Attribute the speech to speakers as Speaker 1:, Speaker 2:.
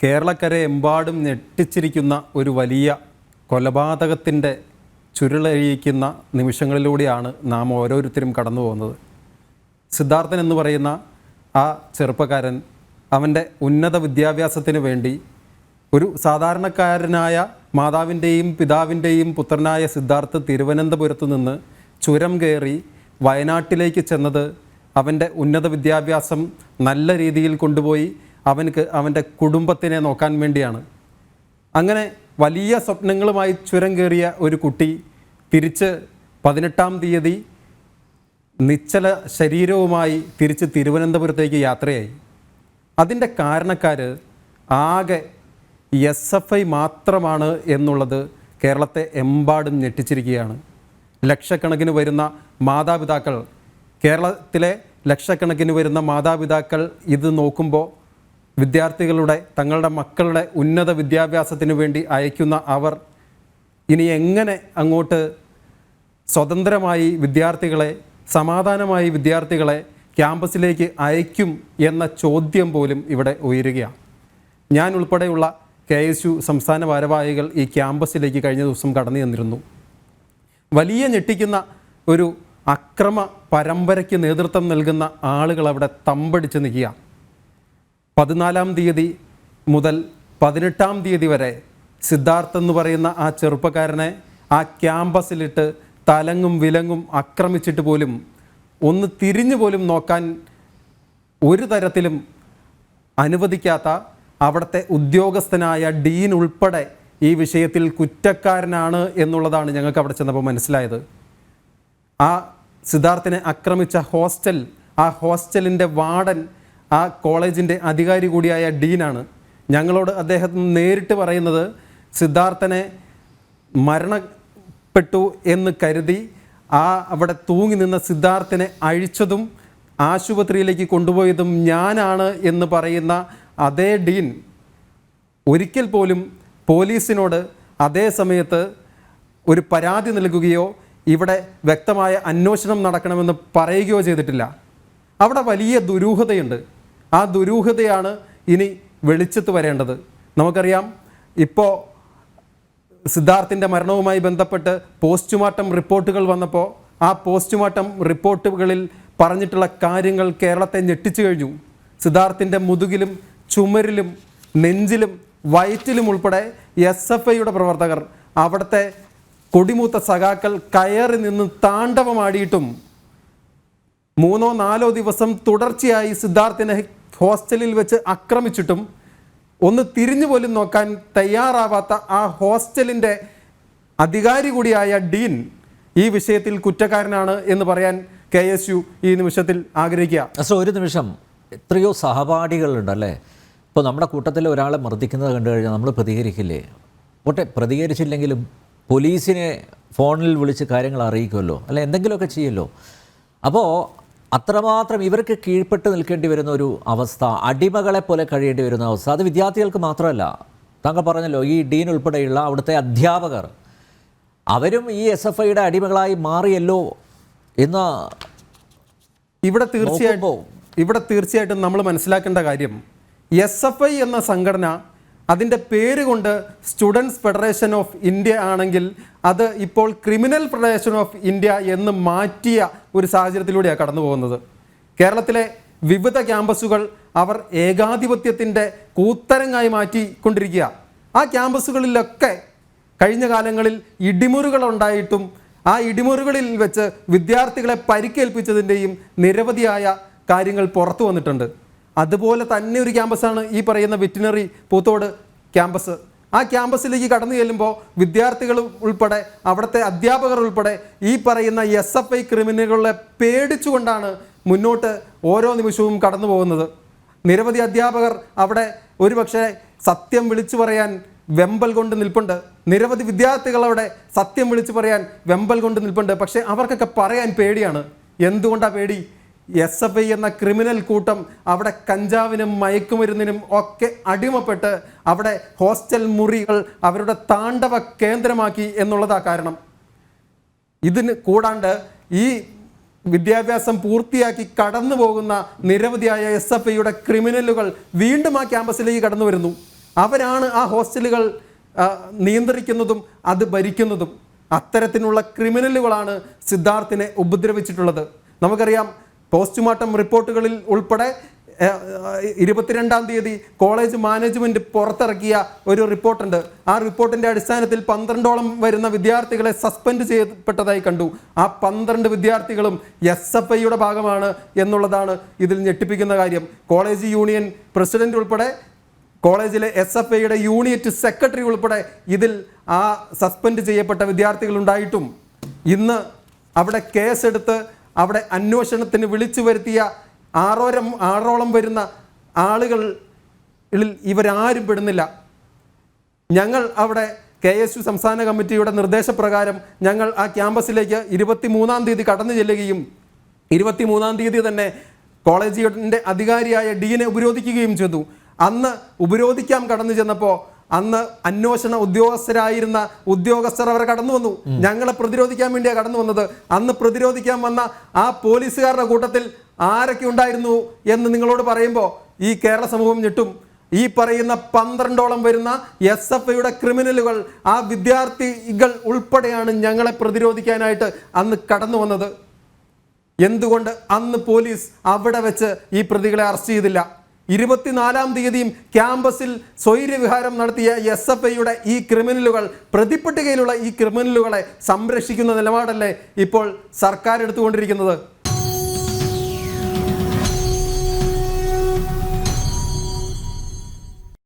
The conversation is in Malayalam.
Speaker 1: കേരളക്കരയെമ്പാടും ഞെട്ടിച്ചിരിക്കുന്ന ഒരു വലിയ കൊലപാതകത്തിൻ്റെ ചുരുളഴിയിക്കുന്ന നിമിഷങ്ങളിലൂടെയാണ് നാം ഓരോരുത്തരും കടന്നു പോകുന്നത്. സിദ്ധാർത്ഥൻ എന്ന് പറയുന്ന ആ ചെറുപ്പക്കാരൻ അവൻ്റെ ഉന്നത വിദ്യാഭ്യാസത്തിന് വേണ്ടി ഒരു സാധാരണക്കാരനായ മാതാവിൻ്റെയും പിതാവിൻ്റെയും പുത്രനായ സിദ്ധാർത്ഥ് തിരുവനന്തപുരത്ത് നിന്ന് ചുരം കയറി വയനാട്ടിലേക്ക് ചെന്നത് അവൻ്റെ ഉന്നത വിദ്യാഭ്യാസം നല്ല രീതിയിൽ കൊണ്ടുപോയി അവൻ്റെ കുടുംബത്തിനെ നോക്കാൻ വേണ്ടിയാണ്. അങ്ങനെ വലിയ സ്വപ്നങ്ങളുമായി ചുരം കയറിയ ഒരു കുട്ടി തിരിച്ച് 18-ാം തീയതി നിശ്ചല ശരീരവുമായി തിരിച്ച് തിരുവനന്തപുരത്തേക്ക് യാത്രയായി. അതിൻ്റെ കാരണക്കാർ ആകെ SFI മാത്രമാണ് എന്നുള്ളത് കേരളത്തെ എമ്പാടും ഞെട്ടിച്ചിരിക്കുകയാണ്. ലക്ഷക്കണക്കിന് വരുന്ന മാതാപിതാക്കൾ, കേരളത്തിലെ ലക്ഷക്കണക്കിന് വരുന്ന മാതാപിതാക്കൾ ഇത് നോക്കുമ്പോൾ വിദ്യാർത്ഥികളുടെ തങ്ങളുടെ മക്കളുടെ ഉന്നത വിദ്യാഭ്യാസത്തിന് വേണ്ടി അയക്കുന്ന അവർ ഇനി എങ്ങനെ അങ്ങോട്ട് സ്വതന്ത്രമായി വിദ്യാർത്ഥികളെ, സമാധാനമായി വിദ്യാർത്ഥികളെ ക്യാമ്പസിലേക്ക് അയക്കും എന്ന ചോദ്യം പോലും ഇവിടെ ഉയരുകയാണ്. ഞാൻ ഉൾപ്പെടെയുള്ള KSU സംസ്ഥാന ഭാരവാഹികൾ ഈ ക്യാമ്പസിലേക്ക് കഴിഞ്ഞ ദിവസം കടന്നു ചെന്നിരുന്നു. വലിയ ഞെട്ടിക്കുന്ന ഒരു അക്രമ പരമ്പരയ്ക്ക് നേതൃത്വം നൽകുന്ന ആളുകൾ അവിടെ തമ്പടിച്ച് നിൽക്കുക. 14-ാം തീയതി മുതൽ 18-ാം തീയതി വരെ സിദ്ധാർത്ഥ് എന്ന് പറയുന്ന ആ ചെറുപ്പക്കാരനെ ആ ക്യാമ്പസിലിട്ട് തലങ്ങും വിലങ്ങും ആക്രമിച്ചിട്ട് പോലും ഒന്ന് തിരിഞ്ഞു പോലും നോക്കാൻ ഒരു തരത്തിലും അനുവദിക്കാത്ത അവിടുത്തെ ഉദ്യോഗസ്ഥനായ ഡീൻ ഉൾപ്പെടെ ഈ വിഷയത്തിൽ കുറ്റക്കാരനാണ് എന്നുള്ളതാണ് ഞങ്ങൾക്ക് അവിടെ ചെന്നപ്പോൾ മനസ്സിലായത്. ആ സിദ്ധാർത്ഥിനെ ആക്രമിച്ച ആ ഹോസ്റ്റലിൻ്റെ വാർഡൻ ആ കോളേജിൻ്റെ അധികാരി കൂടിയായ ഡീനാണ്. ഞങ്ങളോട് അദ്ദേഹം നേരിട്ട് പറയുന്നത് സിദ്ധാർത്ഥനെ മരണപ്പെട്ടു എന്ന് കരുതി അവിടെ തൂങ്ങി നിന്ന സിദ്ധാർത്ഥിനെ അഴിച്ചതും ആശുപത്രിയിലേക്ക് കൊണ്ടുപോയതും ഞാനാണ് എന്ന് പറയുന്ന അതേ ഡീൻ ഒരിക്കൽ പോലും പോലീസിനോട് അതേ സമയത്ത് ഒരു പരാതി നൽകുകയോ ഇവിടെ വ്യക്തമായ അന്വേഷണം നടക്കണമെന്ന് പറയുകയോ ചെയ്തിട്ടില്ല. അവിടെ വലിയ ദുരൂഹതയുണ്ട്. ആ ദുരൂഹതയാണ് ഇനി വെളിച്ചത്ത് വരേണ്ടത്. നമുക്കറിയാം, ഇപ്പോൾ സിദ്ധാർത്ഥിൻ്റെ മരണവുമായി ബന്ധപ്പെട്ട് പോസ്റ്റ്മോർട്ടം റിപ്പോർട്ടുകൾ വന്നപ്പോൾ ആ പോസ്റ്റ്മോർട്ടം റിപ്പോർട്ടുകളിൽ പറഞ്ഞിട്ടുള്ള കാര്യങ്ങൾ കേരളത്തെ ഞെട്ടിച്ചു കഴിഞ്ഞു. സിദ്ധാർത്ഥിൻ്റെ മുതുകിലും ചുമരിലും നെഞ്ചിലും വയറ്റിലും ഉൾപ്പെടെ SFIയുടെ പ്രവർത്തകർ, അവിടുത്തെ കൊടിമൂത്ത സഖാക്കൾ കയറി നിന്ന് താണ്ഡവമാടിയിട്ടും 3-4 ദിവസം തുടർച്ചയായി സിദ്ധാർത്ഥിനെ ഹോസ്റ്റലിൽ വെച്ച് ആക്രമിച്ചിട്ടും ഒന്ന് തിരിഞ്ഞു പോലും നോക്കാൻ തയ്യാറാവാത്ത ആ ഹോസ്റ്റലിൻ്റെ അധികാരി കൂടിയായ ഡീൻ ഈ വിഷയത്തിൽ കുറ്റക്കാരനാണ് എന്ന് പറയാൻ KSU ഈ നിമിഷത്തിൽ ആഗ്രഹിക്കുക.
Speaker 2: ഒരു നിമിഷം, എത്രയോ സഹപാഠികളുണ്ടല്ലേ. ഇപ്പോൾ നമ്മുടെ കൂട്ടത്തിൽ ഒരാളെ മർദ്ദിക്കുന്നത് കണ്ടു കഴിഞ്ഞാൽ നമ്മൾ പ്രതികരിക്കില്ലേ? പോട്ടെ, പ്രതികരിച്ചില്ലെങ്കിലും പോലീസിനെ ഫോണിൽ വിളിച്ച് കാര്യങ്ങൾ അറിയിക്കുമല്ലോ, അല്ല എന്തെങ്കിലുമൊക്കെ ചെയ്യുമല്ലോ. അപ്പോൾ അത്രമാത്രം ഇവർക്ക് കീഴ്പ്പെട്ട് നിൽക്കേണ്ടി വരുന്ന ഒരു അവസ്ഥ, അടിമകളെ പോലെ കഴിയേണ്ടി വരുന്ന അവസ്ഥ, അത് വിദ്യാർത്ഥികൾക്ക് മാത്രമല്ല. താങ്കൾ പറഞ്ഞല്ലോ, ഈ ഡീൻ ഉൾപ്പെടെയുള്ള അവിടുത്തെ അധ്യാപകർ അവരും ഈ SFIയുടെ അടിമകളായി മാറിയല്ലോ എന്ന്
Speaker 1: ഇവിടെ തീർച്ചയായിട്ടും നമ്മൾ മനസ്സിലാക്കേണ്ട കാര്യം, SFI എന്ന സംഘടന അതിൻ്റെ പേര് കൊണ്ട് സ്റ്റുഡൻസ് ഫെഡറേഷൻ ഓഫ് ഇന്ത്യ ആണെങ്കിൽ അത് ഇപ്പോൾ ക്രിമിനൽ ഫെഡറേഷൻ ഓഫ് ഇന്ത്യ എന്ന് മാറ്റിയ ഒരു സാഹചര്യത്തിലൂടെയാണ് കടന്നു പോകുന്നത്. കേരളത്തിലെ വിവിധ ക്യാമ്പസുകൾ അവർ ഏകാധിപത്യത്തിൻ്റെ കൂത്തരങ്ങായി മാറ്റിക്കൊണ്ടിരിക്കുക. ആ ക്യാമ്പസുകളിലൊക്കെ കഴിഞ്ഞ കാലങ്ങളിൽ ഇടിമുറികൾ ഉണ്ടായിട്ടും ആ ഇടിമുറികളിൽ വെച്ച് വിദ്യാർത്ഥികളെ പരിക്കേൽപ്പിച്ചതിൻ്റെയും നിരവധിയായ കാര്യങ്ങൾ പുറത്തു വന്നിട്ടുണ്ട്. അതുപോലെ തന്നെ ഒരു ക്യാമ്പസാണ് ഈ പറയുന്ന വെറ്റിനറി പൂത്തോട് ക്യാമ്പസ്. ആ ക്യാമ്പസിലേക്ക് കടന്നു ചെല്ലുമ്പോൾ വിദ്യാർത്ഥികൾ ഉൾപ്പെടെ അവിടുത്തെ അധ്യാപകർ ഉൾപ്പെടെ ഈ പറയുന്ന SFI ക്രിമിനലുകളെ പേടിച്ചുകൊണ്ടാണ് മുന്നോട്ട് ഓരോ നിമിഷവും കടന്നു പോകുന്നത്. നിരവധി അധ്യാപകർ അവിടെ ഒരുപക്ഷെ സത്യം വിളിച്ചു പറയാൻ വെമ്പൽ കൊണ്ട് നിൽപ്പുണ്ട്. നിരവധി വിദ്യാർത്ഥികൾ അവിടെ സത്യം വിളിച്ചു പറയാൻ വെമ്പൽ കൊണ്ട് നിൽപ്പുണ്ട്. പക്ഷേ അവർക്കൊക്കെ പറയാൻ പേടിയാണ്. എന്തുകൊണ്ടാണ് പേടി? SFI എന്ന ക്രിമിനൽ കൂട്ടം അവിടെ കഞ്ചാവിനും മയക്കുമരുന്നിനും ഒക്കെ അടിമപ്പെട്ട് അവിടെ ഹോസ്റ്റൽ മുറികൾ അവരുടെ താണ്ഡവ കേന്ദ്രമാക്കി എന്നുള്ളതാണ് കാരണം. ഇതിന് കൂടാണ്ട് ഈ വിദ്യാഭ്യാസം പൂർത്തിയാക്കി കടന്നു പോകുന്ന നിരവധിയായ SFIയുടെ ക്രിമിനലുകൾ വീണ്ടും ആ ക്യാമ്പസിലേക്ക് കടന്നു വരുന്നു. അവരാണ് ആ ഹോസ്റ്റലുകൾ നിയന്ത്രിക്കുന്നതും അത് ഭരിക്കുന്നതും. അത്തരത്തിലുള്ള ക്രിമിനലുകളാണ് സിദ്ധാർത്ഥിനെ ഉപദ്രവിച്ചിട്ടുള്ളത്. നമുക്കറിയാം, പോസ്റ്റ്മോർട്ടം റിപ്പോർട്ടുകളിൽ ഉൾപ്പെടെ 22-ാം തീയതി കോളേജ് മാനേജ്മെൻറ്റ് പുറത്തിറക്കിയ ഒരു റിപ്പോർട്ടുണ്ട്. ആ റിപ്പോർട്ടിൻ്റെ അടിസ്ഥാനത്തിൽ 12ഓളം വരുന്ന വിദ്യാർത്ഥികളെ സസ്പെൻഡ് ചെയ്യപ്പെട്ടതായി കണ്ടു. ആ 12 വിദ്യാർത്ഥികളും SFIയുടെ ഭാഗമാണ് എന്നുള്ളതാണ് ഇതിൽ ഞെട്ടിപ്പിക്കുന്ന കാര്യം. കോളേജ് യൂണിയൻ പ്രസിഡന്റ് ഉൾപ്പെടെ കോളേജിലെ SFIയുടെ യൂണിറ്റ് സെക്രട്ടറി ഉൾപ്പെടെ ഇതിൽ ആ സസ്പെൻഡ് ചെയ്യപ്പെട്ട വിദ്യാർത്ഥികളുണ്ടായിട്ടും ഇന്ന് അവിടെ കേസെടുത്ത് അവിടെ അന്വേഷണത്തിന് വിളിച്ചു വരുത്തിയ 6ഓളം വരുന്ന ആളുകളിൽ ഇവരാരും പെടുന്നില്ല. ഞങ്ങൾ അവിടെ KSU സംസ്ഥാന കമ്മിറ്റിയുടെ നിർദ്ദേശപ്രകാരം ഞങ്ങൾ ആ ക്യാമ്പസിലേക്ക് 23-ാം തീയതി കടന്നു ചെല്ലുകയും 23-ാം തീയതി തന്നെ കോളേജിൻ്റെ അധികാരിയായ ഡീനെ ഉപരോധിക്കുകയും ചെയ്തു. അന്ന് ഉപരോധിക്കാൻ കടന്നു ചെന്നപ്പോൾ അന്ന് അന്വേഷണ ഉദ്യോഗസ്ഥരായിരുന്ന ഉദ്യോഗസ്ഥർ അവർ കടന്നു വന്നു. ഞങ്ങളെ പ്രതിരോധിക്കാൻ വേണ്ടിയാണ് കടന്നു വന്നത്. അന്ന് പ്രതിരോധിക്കാൻ വന്ന ആ പോലീസുകാരുടെ കൂട്ടത്തിൽ ആരൊക്കെ ഉണ്ടായിരുന്നു എന്ന് നിങ്ങളോട് പറയുമ്പോൾ ഈ കേരള സമൂഹം ഞെട്ടും. ഈ പറയുന്ന 12ഓളം വരുന്ന SFIയുടെ ക്രിമിനലുകൾ, ആ വിദ്യാർത്ഥികൾ ഉൾപ്പെടെയാണ് ഞങ്ങളെ പ്രതിരോധിക്കാനായിട്ട് അന്ന് കടന്നു വന്നത്. എന്തുകൊണ്ട് അന്ന് പോലീസ് അവിടെ വെച്ച് ഈ പ്രതികളെ അറസ്റ്റ് ചെയ്തില്ല? 24-ാം തീയതിയും ക്യാമ്പസിൽ സ്വൈര്യവിഹാരം നടത്തിയ SFIയുടെ ഈ ക്രിമിനലുകൾ, പ്രതിപ്പട്ടികയിലുള്ള ഈ ക്രിമിനലുകളെ സംരക്ഷിക്കുന്ന നിലപാടല്ലേ ഇപ്പോൾ സർക്കാർ എടുത്തുകൊണ്ടിരിക്കുന്നത്?